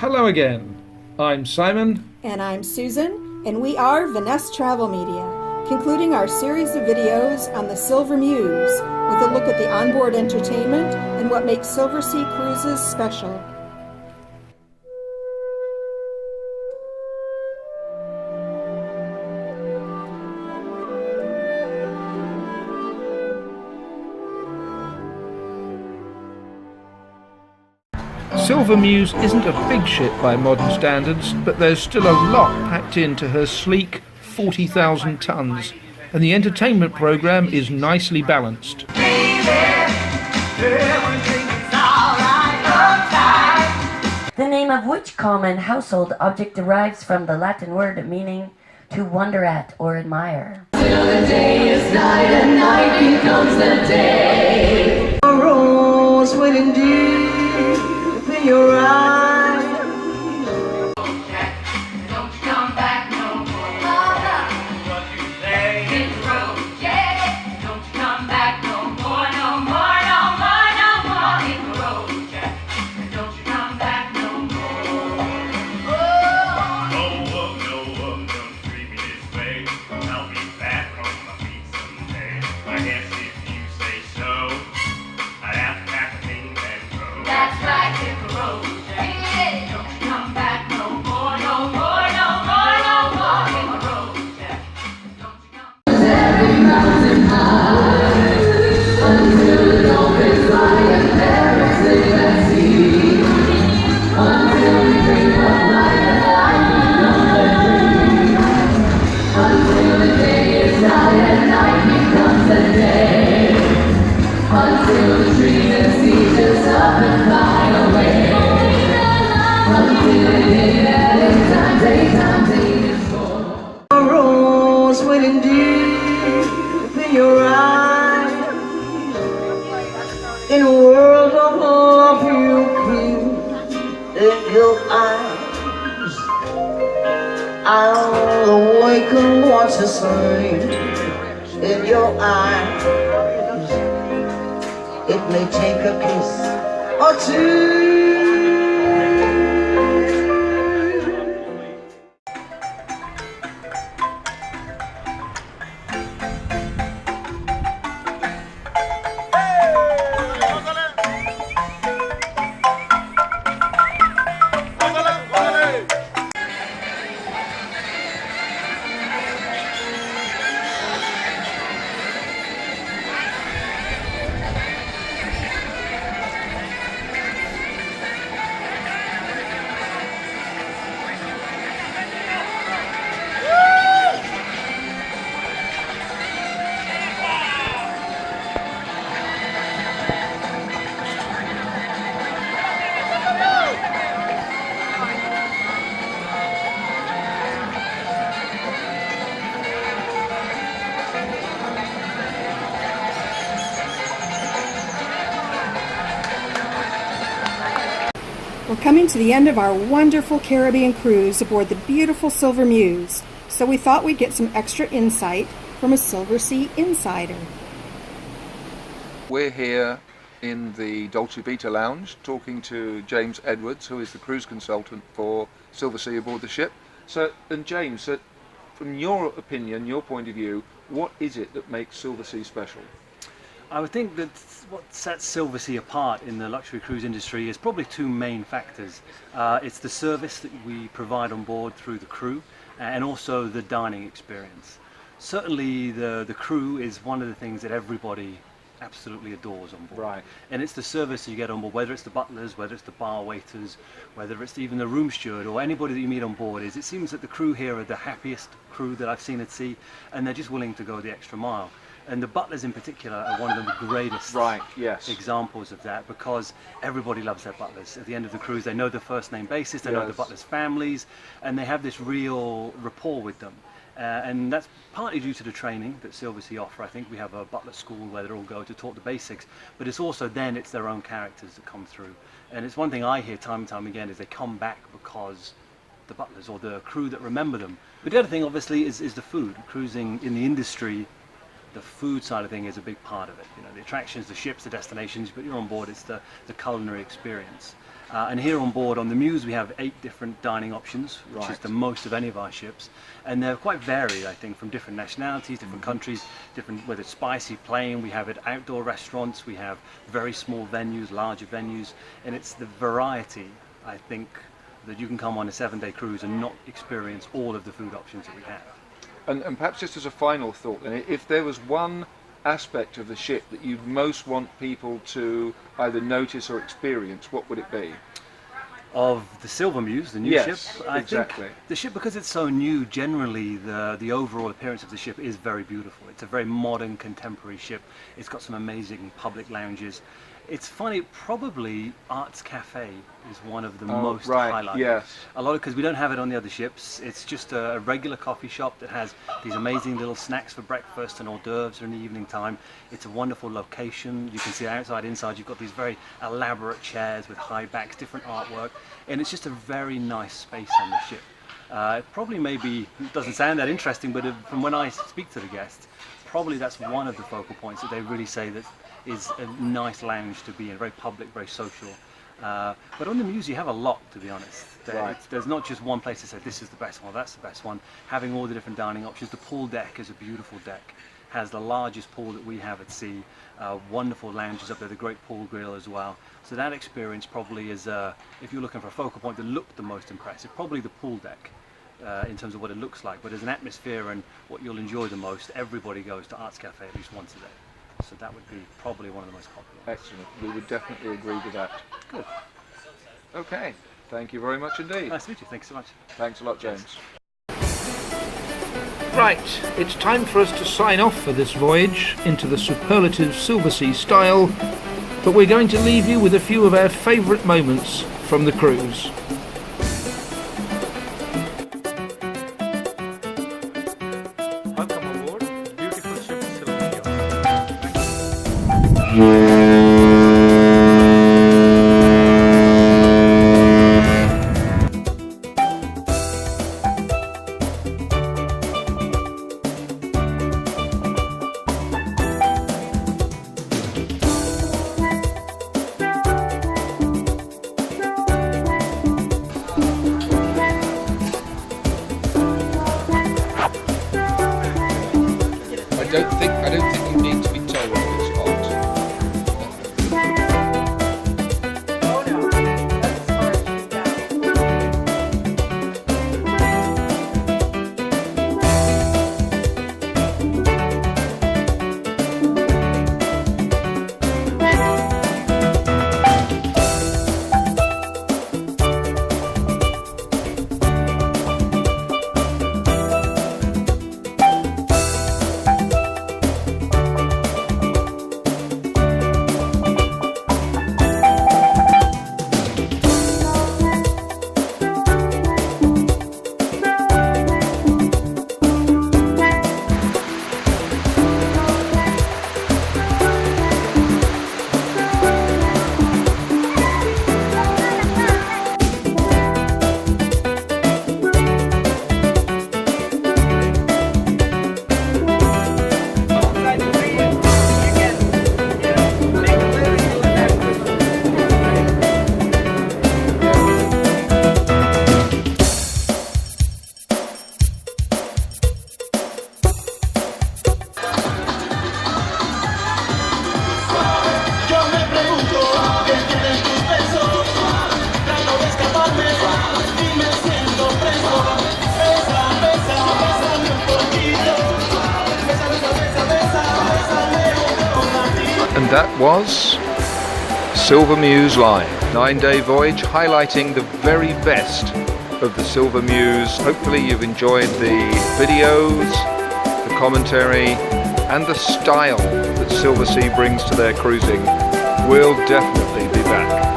Hello again. I'm Simon. And I'm Susan, and we are Vanessa Travel Media, concluding our series of videos on the Silver Muse with a look at the onboard entertainment and what makes Silversea Cruises special. Silver Muse isn't a big ship by modern standards, but there's still a lot packed into her sleek 40,000 tons, and the entertainment programme is nicely balanced. The name of which common household object derives from the Latin word meaning to wonder at or admire. Till the day is night and night becomes the day. A rose waiting deep in your eyes. Don't you come back no more. What you say? Hit the road, Jack. Don't you come back no more, no more, no more, no more. Hit the road, Jack. Don't you come back no more. No, don't treat me this way. I'll be back on my feet someday. I guess if you say so, I'd have to pack my things and go. That's right, hit the road, Jack. Don't you come back no more, no more, no more, no more. Hit the road, Jack. Don't you come. Every mountain high until the dolphins fly and parrots live at sea. Until we dream of life and life becomes a dream. Until the day is night and night becomes the day. Until the trees and seas just up and fly away. Until the day that is time, daytime, day is full. A rose waiting deep in your eyes. In a world of love you keep in your eyes. I'll awaken once to sleep in your eyes. It may take a kiss or two. We're coming to the end of our wonderful Caribbean cruise aboard the beautiful Silver Muse, so we thought we'd get some extra insight from a Silversea insider. We're here in the Dolce Vita Lounge talking to James Edwards, who is the cruise consultant for Silversea aboard the ship. And James, from your opinion, your point of view, what is it that makes Silversea special? I would think that what sets Silversea apart in the luxury cruise industry is probably two main factors. It's the service that we provide on board through the crew and also the dining experience. Certainly the crew is one of the things that everybody absolutely adores on board. Right. And it's the service you get on board, whether it's the butlers, whether it's the bar waiters, whether it's even the room steward or anybody that you meet on board. It seems that the crew here are the happiest crew that I've seen at sea, and they're just willing to go the extra mile. And the butlers in particular are one of the greatest examples of that, because everybody loves their butlers. At the end of the cruise, they know the first name basis, they know the butlers' families, and they have this real rapport with them. And that's partly due to the training that Silversea offer. I think we have a butler school where they all go to taught the basics, but it's also then it's their own characters that come through. And it's one thing I hear time and time again is they come back because the butlers or the crew that remember them. But the other thing obviously is the food. Cruising in the industry the food side of thing is a big part of it. You know, the attractions, the ships, the destinations, but you're on board, it's the culinary experience. And here on board on the Muse we have 8 different dining options, which is the most of any of our ships, and they're quite varied, I think, from different nationalities, different countries, different, whether it's spicy, plain. We have it outdoor restaurants, we have very small venues, larger venues, and it's the variety, I think, that you can come on a 7-day cruise and not experience all of the food options that we have. And perhaps just as a final thought, then, if there was one aspect of the ship that you'd most want people to either notice or experience, what would it be? Of the Silver Muse, the new ship, I exactly. think the ship, because it's so new, generally the overall appearance of the ship is very beautiful. It's a very modern, contemporary ship. It's got some amazing public lounges. It's funny, probably Arts Cafe is one of the most highlighted. Yes. A lot of, because we don't have it on the other ships. It's just a regular coffee shop that has these amazing little snacks for breakfast and hors d'oeuvres in the evening time. It's a wonderful location. You can see outside, inside. You've got these very elaborate chairs with high backs, different artwork, and it's just a very nice space on the ship. It probably maybe doesn't sound that interesting, but from when I speak to the guests, probably that's one of the focal points that they really say that is a nice lounge to be in, very public, very social. But on the Muse you have a lot, to be honest. There's not just one place to say this is the best one, that's the best one. Having all the different dining options. The pool deck is a beautiful deck. Has the largest pool that we have at sea. Wonderful lounges up there, the great pool grill as well. So that experience probably is, if you're looking for a focal point that looked the most impressive, probably the pool deck. In terms of what it looks like, but as an atmosphere and what you'll enjoy the most, everybody goes to Arts Cafe at least once a day. So that would be probably one of the most popular. Excellent. We would definitely agree with that. Good. Okay. Thank you very much indeed. Nice to meet you. Thanks so much. Thanks a lot, James. Right, it's time for us to sign off for this voyage into the superlative Silversea style, but we're going to leave you with a few of our favourite moments from the cruise. Welcome on board. Beautiful ship, Silversea. I don't think you need to be told it's hot. And that was Silver Muse Live, 9-day voyage highlighting the very best of the Silver Muse. Hopefully you've enjoyed the videos, the commentary and the style that Silversea brings to their cruising. We'll definitely be back.